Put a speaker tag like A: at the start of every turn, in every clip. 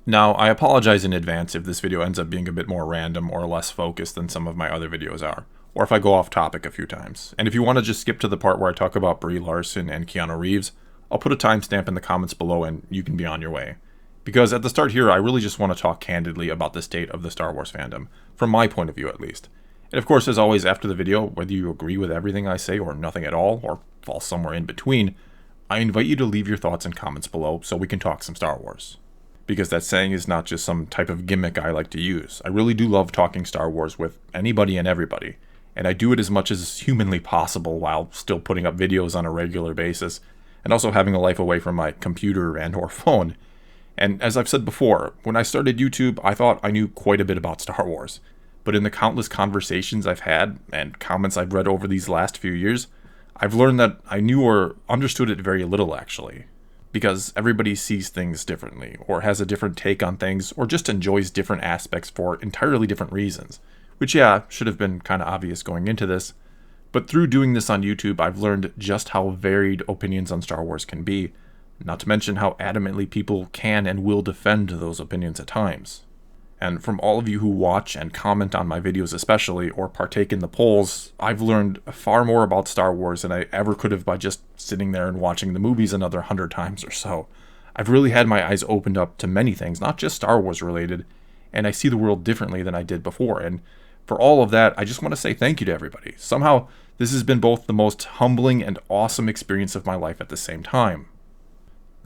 A: Now, I apologize in advance if this video ends up being a bit more random or less focused than some of my other videos are, or if I go off topic a few times. And if you want to just skip to the part where I talk about Brie Larson and Keanu Reeves, I'll put a timestamp in the comments below and you can be on your way. Because at the start here, I really just want to talk candidly about the state of the Star Wars fandom, from my point of view at least. And of course, as always, after the video, whether you agree with everything I say or nothing at all, or fall somewhere in between, I invite you to leave your thoughts and comments below so we can talk some Star Wars. Because that saying is not just some type of gimmick I like to use. I really do love talking Star Wars with anybody and everybody, and I do it as much as humanly possible while still putting up videos on a regular basis, and also having a life away from my computer and or phone. And as I've said before, when I started YouTube, I thought I knew quite a bit about Star Wars. But in the countless conversations I've had and comments I've read over these last few years, I've learned that I knew or understood it very little actually. Because everybody sees things differently, or has a different take on things, or just enjoys different aspects for entirely different reasons. Which yeah, should have been kind of obvious going into this. But through doing this on YouTube, I've learned just how varied opinions on Star Wars can be. Not to mention how adamantly people can and will defend those opinions at times. And from all of you who watch and comment on my videos especially, or partake in the polls, I've learned far more about Star Wars than I ever could have by just sitting there and watching the movies another 100 times or so. I've really had my eyes opened up to many things, not just Star Wars related, and I see the world differently than I did before, and for all of that, I just want to say thank you to everybody. Somehow, this has been both the most humbling and awesome experience of my life at the same time.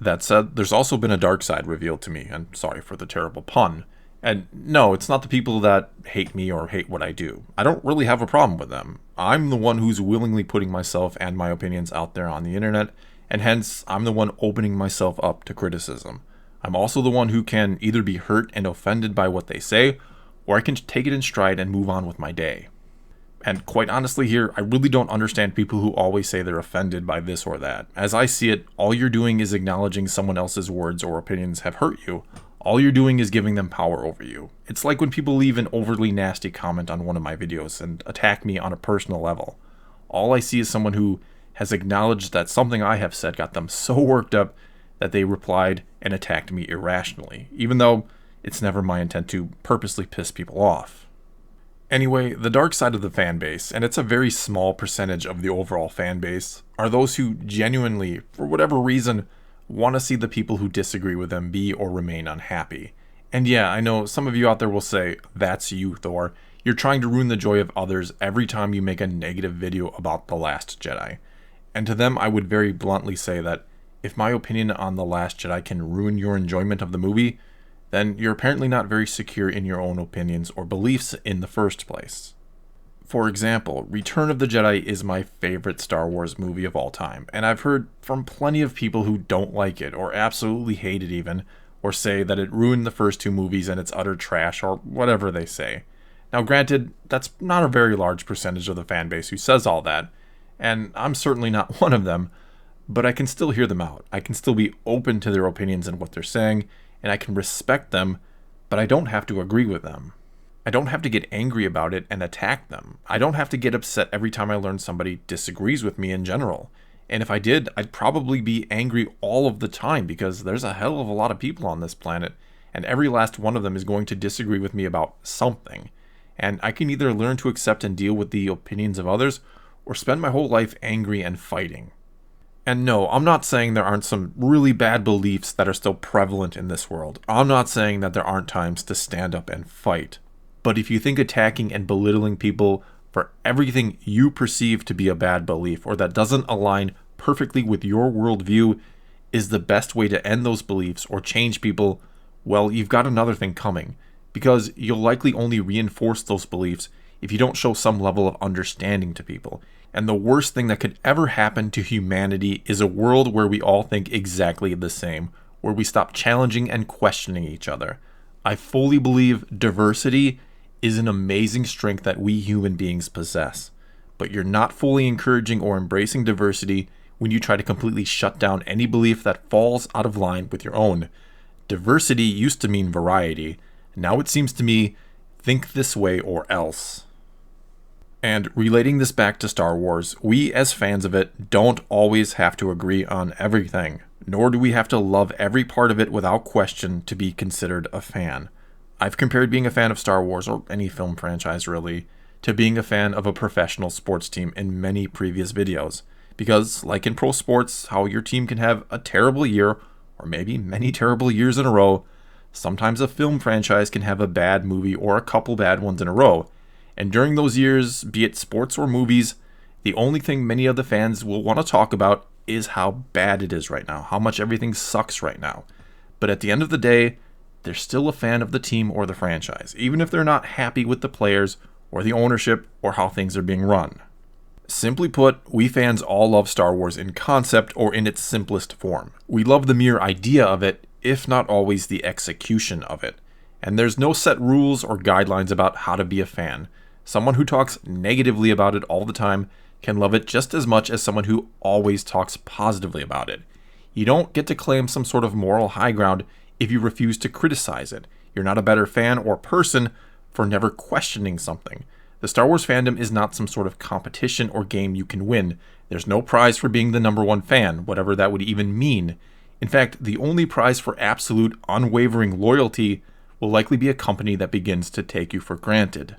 A: That said, there's also been a dark side revealed to me, and sorry for the terrible pun. And no, it's not the people that hate me or hate what I do. I don't really have a problem with them. I'm the one who's willingly putting myself and my opinions out there on the internet, and hence, I'm the one opening myself up to criticism. I'm also the one who can either be hurt and offended by what they say, or I can take it in stride and move on with my day. And quite honestly here, I really don't understand people who always say they're offended by this or that. As I see it, all you're doing is acknowledging someone else's words or opinions have hurt you. All you're doing is giving them power over you. It's like when people leave an overly nasty comment on one of my videos and attack me on a personal level. All I see is someone who has acknowledged that something I have said got them so worked up that they replied and attacked me irrationally, even though it's never my intent to purposely piss people off. Anyway, the dark side of the fan base, and it's a very small percentage of the overall fan base, are those who genuinely, for whatever reason, want to see the people who disagree with them be or remain unhappy. And yeah, I know some of you out there will say, that's you, Thor. You're trying to ruin the joy of others every time you make a negative video about The Last Jedi. And to them, I would very bluntly say that if my opinion on The Last Jedi can ruin your enjoyment of the movie, then you're apparently not very secure in your own opinions or beliefs in the first place. For example, Return of the Jedi is my favorite Star Wars movie of all time, and I've heard from plenty of people who don't like it, or absolutely hate it even, or say that it ruined the first two movies and it's utter trash, or whatever they say. Now granted, that's not a very large percentage of the fan base who says all that, and I'm certainly not one of them, but I can still hear them out. I can still be open to their opinions and what they're saying, and I can respect them, but I don't have to agree with them. I don't have to get angry about it and attack them. I don't have to get upset every time I learn somebody disagrees with me in general. And if I did, I'd probably be angry all of the time because there's a hell of a lot of people on this planet, and every last one of them is going to disagree with me about something. And I can either learn to accept and deal with the opinions of others, or spend my whole life angry and fighting. And no, I'm not saying there aren't some really bad beliefs that are still prevalent in this world. I'm not saying that there aren't times to stand up and fight. But if you think attacking and belittling people for everything you perceive to be a bad belief or that doesn't align perfectly with your worldview is the best way to end those beliefs or change people, well, you've got another thing coming. Because you'll likely only reinforce those beliefs if you don't show some level of understanding to people. And the worst thing that could ever happen to humanity is a world where we all think exactly the same, where we stop challenging and questioning each other. I fully believe diversity is an amazing strength that we human beings possess. But you're not fully encouraging or embracing diversity when you try to completely shut down any belief that falls out of line with your own. Diversity used to mean variety. Now it seems to me, think this way or else. And relating this back to Star Wars, we as fans of it don't always have to agree on everything. nor do we have to love every part of it without question to be considered a fan. I've compared being a fan of Star Wars, or any film franchise really, to being a fan of a professional sports team in many previous videos. Because, like in pro sports, how your team can have a terrible year, or maybe many terrible years in a row, sometimes a film franchise can have a bad movie or a couple bad ones in a row. And during those years, be it sports or movies, the only thing many of the fans will want to talk about is how bad it is right now, how much everything sucks right now. But at the end of the day, they're still a fan of the team or the franchise, even if they're not happy with the players or the ownership or how things are being run. Simply put, we fans all love Star Wars in concept or in its simplest form. We love the mere idea of it, if not always the execution of it. And there's no set rules or guidelines about how to be a fan. Someone who talks negatively about it all the time can love it just as much as someone who always talks positively about it. You don't get to claim some sort of moral high ground if you refuse to criticize it. You're not a better fan or person for never questioning something. The Star Wars fandom is not some sort of competition or game you can win. There's no prize for being the number one fan, whatever that would even mean. In fact, the only prize for absolute, unwavering loyalty will likely be a company that begins to take you for granted.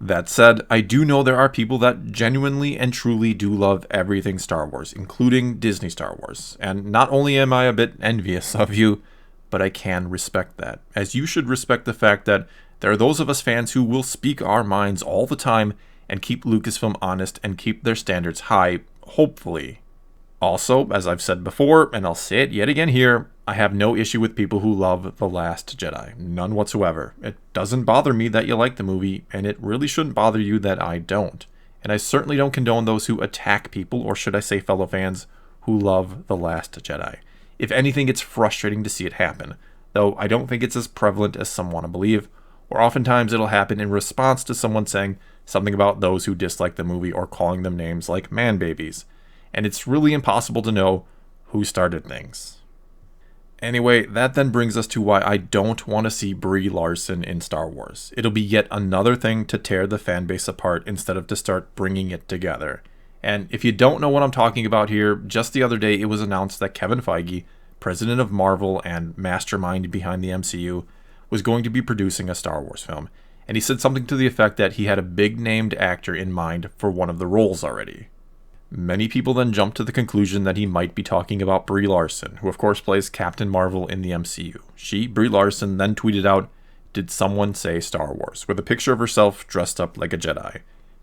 A: That said, I do know there are people that genuinely and truly do love everything Star Wars, including Disney Star Wars. And not only am I a bit envious of you, but I can respect that, as you should respect the fact that there are those of us fans who will speak our minds all the time and keep Lucasfilm honest and keep their standards high, hopefully. Also, as I've said before, and I'll say it yet again here, I have no issue with people who love The Last Jedi. None whatsoever. It doesn't bother me that you like the movie, and it really shouldn't bother you that I don't. And I certainly don't condone those who attack people, or should I say fellow fans, who love The Last Jedi. If anything, it's frustrating to see it happen, though I don't think it's as prevalent as some want to believe, or oftentimes it'll happen in response to someone saying something about those who dislike the movie or calling them names like man babies. And it's really impossible to know who started things. Anyway, that then brings us to why I don't want to see Brie Larson in Star Wars. It'll be yet another thing to tear the fanbase apart instead of to start bringing it together. And if you don't know what I'm talking about here, just the other day it was announced that Kevin Feige, president of Marvel and mastermind behind the MCU, was going to be producing a Star Wars film. And he said something to the effect that he had a big named actor in mind for one of the roles already. Many people then jumped to the conclusion that he might be talking about Brie Larson, who of course plays Captain Marvel in the MCU. She, Brie Larson, then tweeted out, "Did someone say Star Wars?" with a picture of herself dressed up like a Jedi.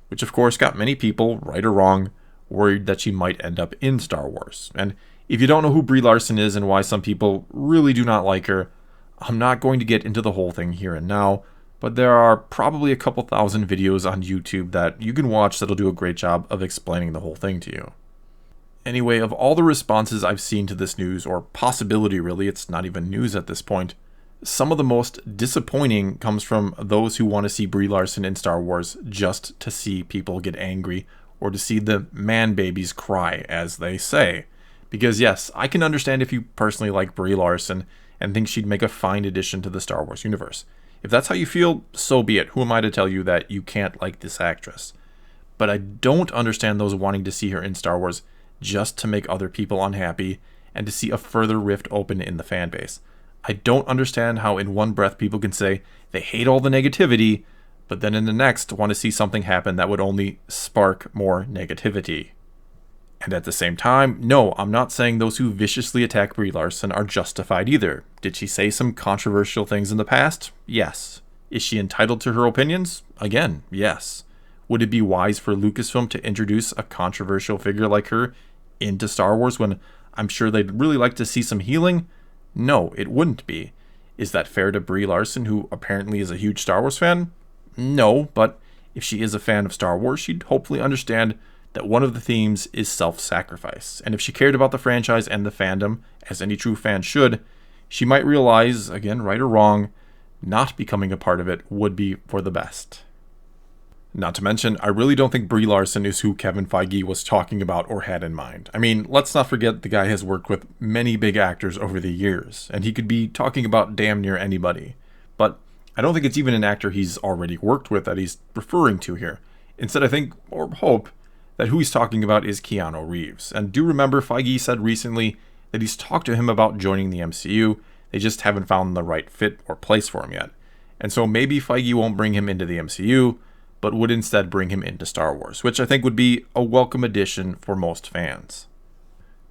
A: Which of course got many people, right or wrong, worried that she might end up in Star Wars. And if you don't know who Brie Larson is and why some people really do not like her, I'm not going to get into the whole thing here and now, but there are probably a couple thousand videos on YouTube that you can watch that'll do a great job of explaining the whole thing to you. Anyway, of all the responses I've seen to this news, or possibility really, it's not even news at this point, some of the most disappointing comes from those who want to see Brie Larson in Star Wars just to see people get angry, or to see the man babies cry, as they say. Because yes, I can understand if you personally like Brie Larson and think she'd make a fine addition to the Star Wars universe. If that's how you feel, so be it. Who am I to tell you that you can't like this actress? But I don't understand those wanting to see her in Star Wars just to make other people unhappy and to see a further rift open in the fan base. I don't understand how in one breath people can say they hate all the negativity, but then in the next want to see something happen that would only spark more negativity. And at the same time, no, I'm not saying those who viciously attack Brie Larson are justified either. Did she say some controversial things in the past? Yes. Is she entitled to her opinions? Again, yes. Would it be wise for Lucasfilm to introduce a controversial figure like her into Star Wars when I'm sure they'd really like to see some healing? No, it wouldn't be. Is that fair to Brie Larson, who apparently is a huge Star Wars fan? No, but if she is a fan of Star Wars, she'd hopefully understand that one of the themes is self-sacrifice. And if she cared about the franchise and the fandom, as any true fan should, she might realize, again, right or wrong, not becoming a part of it would be for the best. Not to mention, I really don't think Brie Larson is who Kevin Feige was talking about or had in mind. I mean, let's not forget the guy has worked with many big actors over the years, and he could be talking about damn near anybody. But I don't think it's even an actor he's already worked with that he's referring to here. Instead, I think, or hope, that who he's talking about is Keanu Reeves. And do remember, Feige said recently that he's talked to him about joining the MCU, they just haven't found the right fit or place for him yet. And so maybe Feige won't bring him into the MCU, but would instead bring him into Star Wars, which I think would be a welcome addition for most fans.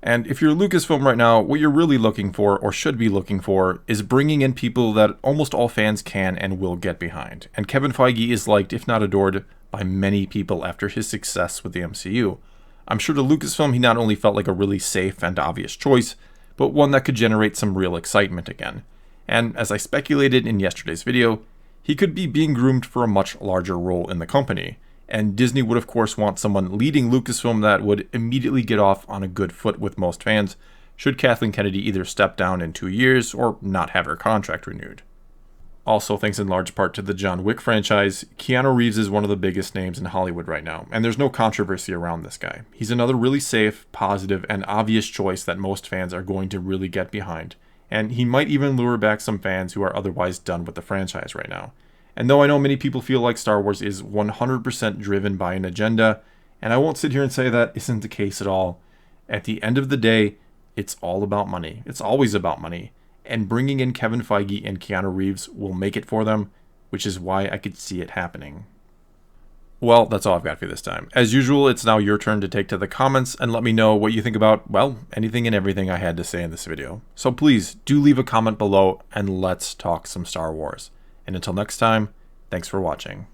A: And if you're Lucasfilm right now, what you're really looking for, or should be looking for, is bringing in people that almost all fans can and will get behind. And Kevin Feige is liked, if not adored, by many people after his success with the MCU. I'm sure to Lucasfilm he not only felt like a really safe and obvious choice, but one that could generate some real excitement again. And as I speculated in yesterday's video, he could be being groomed for a much larger role in the company. And Disney would of course want someone leading Lucasfilm that would immediately get off on a good foot with most fans, should Kathleen Kennedy either step down in 2 years or not have her contract renewed. Also, thanks in large part to the John Wick franchise, Keanu Reeves is one of the biggest names in Hollywood right now, and there's no controversy around this guy. He's another really safe, positive, and obvious choice that most fans are going to really get behind, and he might even lure back some fans who are otherwise done with the franchise right now. And though I know many people feel like Star Wars is 100% driven by an agenda, and I won't sit here and say that isn't the case at all, at the end of the day, it's all about money. It's always about money. And bringing in Kevin Feige and Keanu Reeves will make it for them, which is why I could see it happening. Well, that's all I've got for you this time. As usual, it's now your turn to take to the comments and let me know what you think about, well, anything and everything I had to say in this video. So please, do leave a comment below and let's talk some Star Wars. And until next time, thanks for watching.